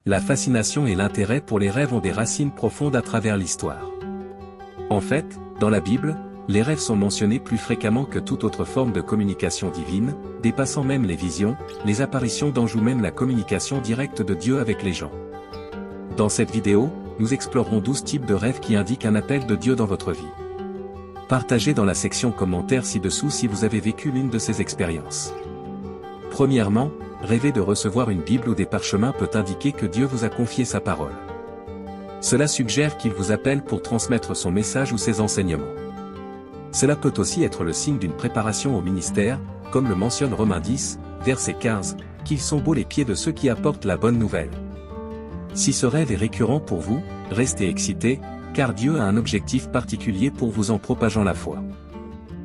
La fascination et l'intérêt pour les rêves ont des racines profondes à travers l'histoire. En fait, dans la Bible, les rêves sont mentionnés plus fréquemment que toute autre forme de communication divine, dépassant même les visions, les apparitions d'anges ou même la communication directe de Dieu avec les gens. Dans cette vidéo, nous explorerons 12 types de rêves qui indiquent un appel de Dieu dans votre vie. Partagez dans la section commentaires ci-dessous si vous avez vécu l'une de ces expériences. Premièrement, rêver de recevoir une Bible ou des parchemins peut indiquer que Dieu vous a confié sa parole. Cela suggère qu'il vous appelle pour transmettre son message ou ses enseignements. Cela peut aussi être le signe d'une préparation au ministère, comme le mentionne Romains 10, verset 15, qu'ils sont beaux les pieds de ceux qui apportent la bonne nouvelle. Si ce rêve est récurrent pour vous, restez excités, car Dieu a un objectif particulier pour vous en propageant la foi.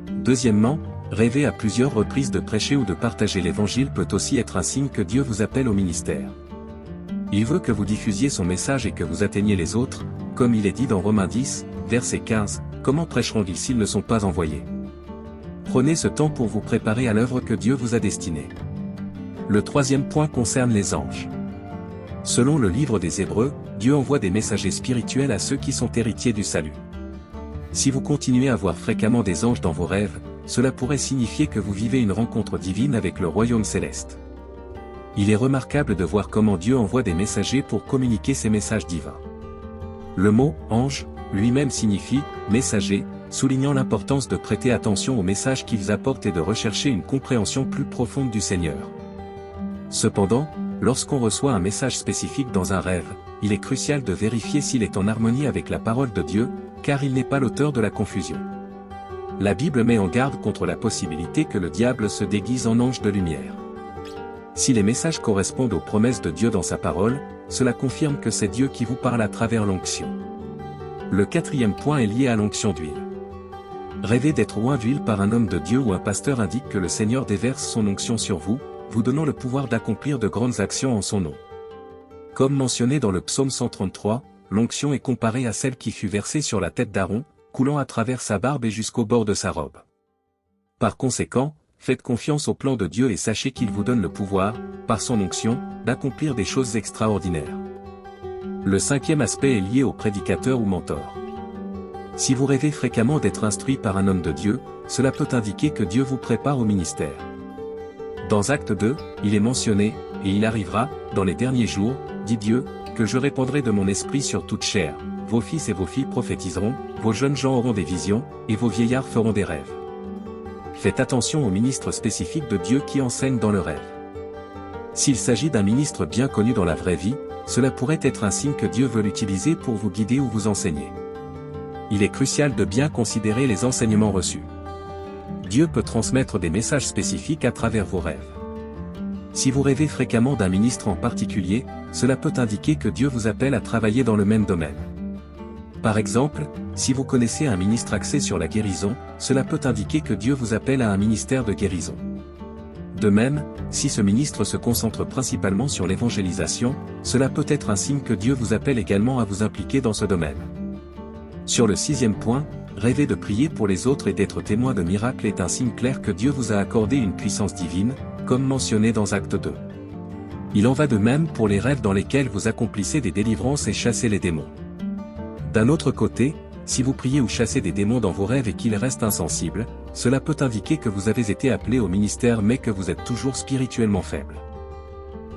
Deuxièmement, rêver à plusieurs reprises de prêcher ou de partager l'évangile peut aussi être un signe que Dieu vous appelle au ministère. Il veut que vous diffusiez son message et que vous atteigniez les autres, comme il est dit dans Romains 10, verset 15, comment prêcheront-ils s'ils ne sont pas envoyés? Prenez ce temps pour vous préparer à l'œuvre que Dieu vous a destinée. Le troisième point concerne les anges. Selon le livre des Hébreux, Dieu envoie des messagers spirituels à ceux qui sont héritiers du salut. Si vous continuez à voir fréquemment des anges dans vos rêves, cela pourrait signifier que vous vivez une rencontre divine avec le royaume céleste. Il est remarquable de voir comment Dieu envoie des messagers pour communiquer ses messages divins. Le mot « ange » lui-même signifie « messager », soulignant l'importance de prêter attention aux messages qu'ils apportent et de rechercher une compréhension plus profonde du Seigneur. Cependant, lorsqu'on reçoit un message spécifique dans un rêve, il est crucial de vérifier s'il est en harmonie avec la parole de Dieu, car il n'est pas l'auteur de la confusion. La Bible met en garde contre la possibilité que le diable se déguise en ange de lumière. Si les messages correspondent aux promesses de Dieu dans sa parole, cela confirme que c'est Dieu qui vous parle à travers l'onction. Le quatrième point est lié à l'onction d'huile. Rêver d'être oint d'huile par un homme de Dieu ou un pasteur indique que le Seigneur déverse son onction sur vous, vous donnant le pouvoir d'accomplir de grandes actions en son nom. Comme mentionné dans le psaume 133, l'onction est comparée à celle qui fut versée sur la tête d'Aaron, coulant à travers sa barbe et jusqu'au bord de sa robe. Par conséquent, faites confiance au plan de Dieu et sachez qu'il vous donne le pouvoir, par son onction, d'accomplir des choses extraordinaires. Le cinquième aspect est lié au prédicateur ou mentor. Si vous rêvez fréquemment d'être instruit par un homme de Dieu, cela peut indiquer que Dieu vous prépare au ministère. Dans Acte 2, il est mentionné, « Et il arrivera, dans les derniers jours, dit Dieu, que je répandrai de mon esprit sur toute chair. Vos fils et vos filles prophétiseront, vos jeunes gens auront des visions, et vos vieillards feront des rêves. » Faites attention aux ministres spécifiques de Dieu qui enseignent dans le rêve. S'il s'agit d'un ministre bien connu dans la vraie vie, cela pourrait être un signe que Dieu veut l'utiliser pour vous guider ou vous enseigner. Il est crucial de bien considérer les enseignements reçus. Dieu peut transmettre des messages spécifiques à travers vos rêves. Si vous rêvez fréquemment d'un ministre en particulier, cela peut indiquer que Dieu vous appelle à travailler dans le même domaine. Par exemple, si vous connaissez un ministre axé sur la guérison, cela peut indiquer que Dieu vous appelle à un ministère de guérison. De même, si ce ministre se concentre principalement sur l'évangélisation, cela peut être un signe que Dieu vous appelle également à vous impliquer dans ce domaine. Sur le sixième point, rêver de prier pour les autres et d'être témoin de miracles est un signe clair que Dieu vous a accordé une puissance divine, comme mentionné dans Acte 2. Il en va de même pour les rêves dans lesquels vous accomplissez des délivrances et chassez les démons. D'un autre côté, si vous priez ou chassez des démons dans vos rêves et qu'ils restent insensibles, cela peut indiquer que vous avez été appelé au ministère mais que vous êtes toujours spirituellement faible.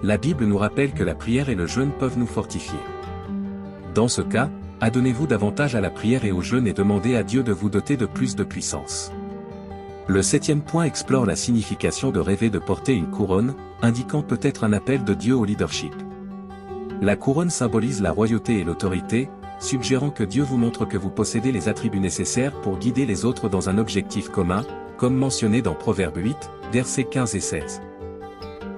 La Bible nous rappelle que la prière et le jeûne peuvent nous fortifier. Dans ce cas, adonnez-vous davantage à la prière et au jeûne et demandez à Dieu de vous doter de plus de puissance. Le septième point explore la signification de rêver de porter une couronne, indiquant peut-être un appel de Dieu au leadership. La couronne symbolise la royauté et l'autorité, suggérant que Dieu vous montre que vous possédez les attributs nécessaires pour guider les autres dans un objectif commun, comme mentionné dans Proverbe 8, versets 15 et 16.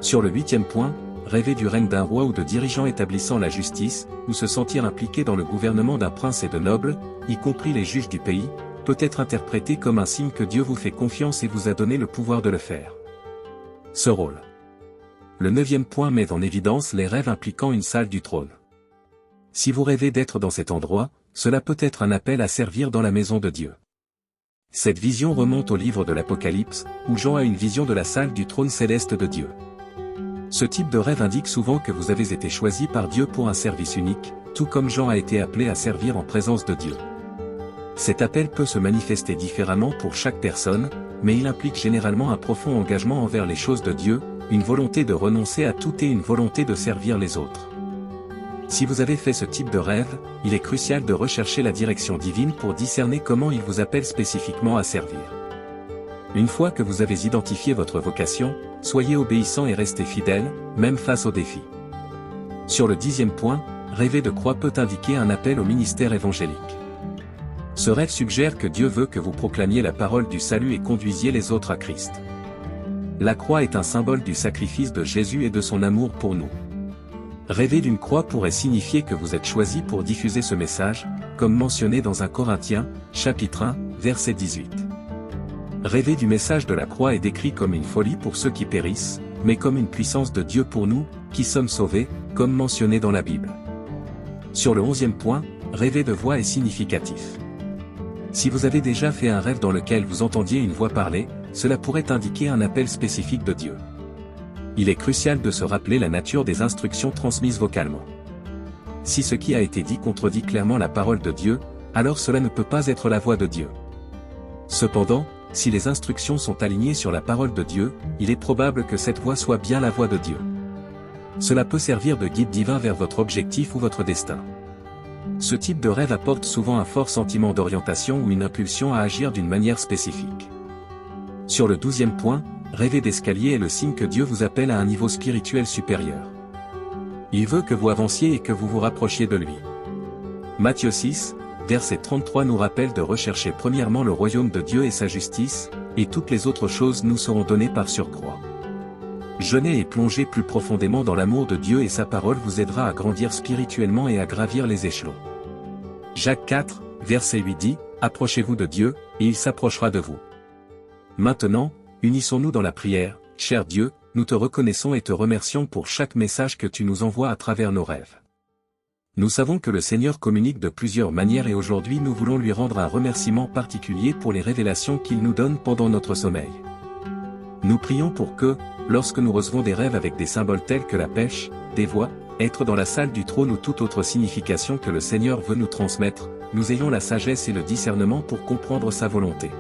Sur le huitième point, rêver du règne d'un roi ou de dirigeants établissant la justice, ou se sentir impliqué dans le gouvernement d'un prince et de nobles, y compris les juges du pays, peut être interprété comme un signe que Dieu vous fait confiance et vous a donné le pouvoir de le faire. Ce rôle. Le neuvième point met en évidence les rêves impliquant une salle du trône. Si vous rêvez d'être dans cet endroit, cela peut être un appel à servir dans la maison de Dieu. Cette vision remonte au livre de l'Apocalypse, où Jean a une vision de la salle du trône céleste de Dieu. Ce type de rêve indique souvent que vous avez été choisi par Dieu pour un service unique, tout comme Jean a été appelé à servir en présence de Dieu. Cet appel peut se manifester différemment pour chaque personne, mais il implique généralement un profond engagement envers les choses de Dieu, une volonté de renoncer à tout et une volonté de servir les autres. Si vous avez fait ce type de rêve, il est crucial de rechercher la direction divine pour discerner comment il vous appelle spécifiquement à servir. Une fois que vous avez identifié votre vocation, soyez obéissant et restez fidèle, même face aux défis. Sur le 10e point, rêver de croix peut indiquer un appel au ministère évangélique. Ce rêve suggère que Dieu veut que vous proclamiez la parole du salut et conduisiez les autres à Christ. La croix est un symbole du sacrifice de Jésus et de son amour pour nous. Rêver d'une croix pourrait signifier que vous êtes choisi pour diffuser ce message, comme mentionné dans 1 Corinthiens, chapitre 1, verset 18. Rêver du message de la croix est décrit comme une folie pour ceux qui périssent, mais comme une puissance de Dieu pour nous, qui sommes sauvés, comme mentionné dans la Bible. Sur le 11e point, rêver de voix est significatif. Si vous avez déjà fait un rêve dans lequel vous entendiez une voix parler, cela pourrait indiquer un appel spécifique de Dieu. Il est crucial de se rappeler la nature des instructions transmises vocalement. Si ce qui a été dit contredit clairement la parole de Dieu, alors cela ne peut pas être la voix de Dieu. Cependant, si les instructions sont alignées sur la parole de Dieu, il est probable que cette voix soit bien la voix de Dieu. Cela peut servir de guide divin vers votre objectif ou votre destin. Ce type de rêve apporte souvent un fort sentiment d'orientation ou une impulsion à agir d'une manière spécifique. Sur le 12e point, rêver d'escalier est le signe que Dieu vous appelle à un niveau spirituel supérieur. Il veut que vous avanciez et que vous vous rapprochiez de lui. Matthieu 6, verset 33 nous rappelle de rechercher premièrement le royaume de Dieu et sa justice, et toutes les autres choses nous seront données par surcroît. Jeûner et plonger plus profondément dans l'amour de Dieu et sa parole vous aidera à grandir spirituellement et à gravir les échelons. Jacques 4, verset 8 dit, « Approchez-vous de Dieu, et il s'approchera de vous. » Maintenant, unissons-nous dans la prière. Cher Dieu, nous te reconnaissons et te remercions pour chaque message que tu nous envoies à travers nos rêves. Nous savons que le Seigneur communique de plusieurs manières et aujourd'hui nous voulons lui rendre un remerciement particulier pour les révélations qu'il nous donne pendant notre sommeil. Nous prions pour que, lorsque nous recevons des rêves avec des symboles tels que la pêche, des voix, être dans la salle du trône ou toute autre signification que le Seigneur veut nous transmettre, nous ayons la sagesse et le discernement pour comprendre sa volonté.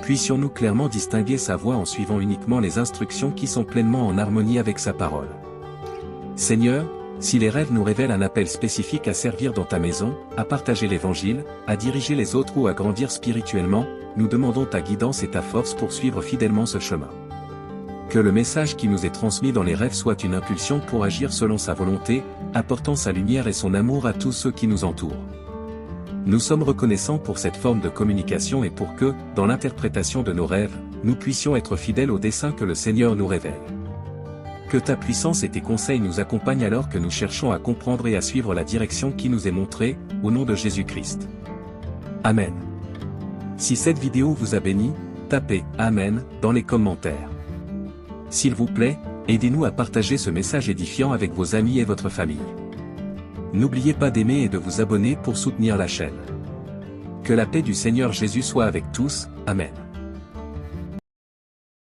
Puissions-nous clairement distinguer sa voix en suivant uniquement les instructions qui sont pleinement en harmonie avec sa parole. Seigneur, si les rêves nous révèlent un appel spécifique à servir dans ta maison, à partager l'évangile, à diriger les autres ou à grandir spirituellement, nous demandons ta guidance et ta force pour suivre fidèlement ce chemin. Que le message qui nous est transmis dans les rêves soit une impulsion pour agir selon sa volonté, apportant sa lumière et son amour à tous ceux qui nous entourent. Nous sommes reconnaissants pour cette forme de communication et pour que, dans l'interprétation de nos rêves, nous puissions être fidèles aux desseins que le Seigneur nous révèle. Que ta puissance et tes conseils nous accompagnent alors que nous cherchons à comprendre et à suivre la direction qui nous est montrée, au nom de Jésus-Christ. Amen. Si cette vidéo vous a béni, tapez « Amen » dans les commentaires. S'il vous plaît, aidez-nous à partager ce message édifiant avec vos amis et votre famille. N'oubliez pas d'aimer et de vous abonner pour soutenir la chaîne. Que la paix du Seigneur Jésus soit avec tous, Amen.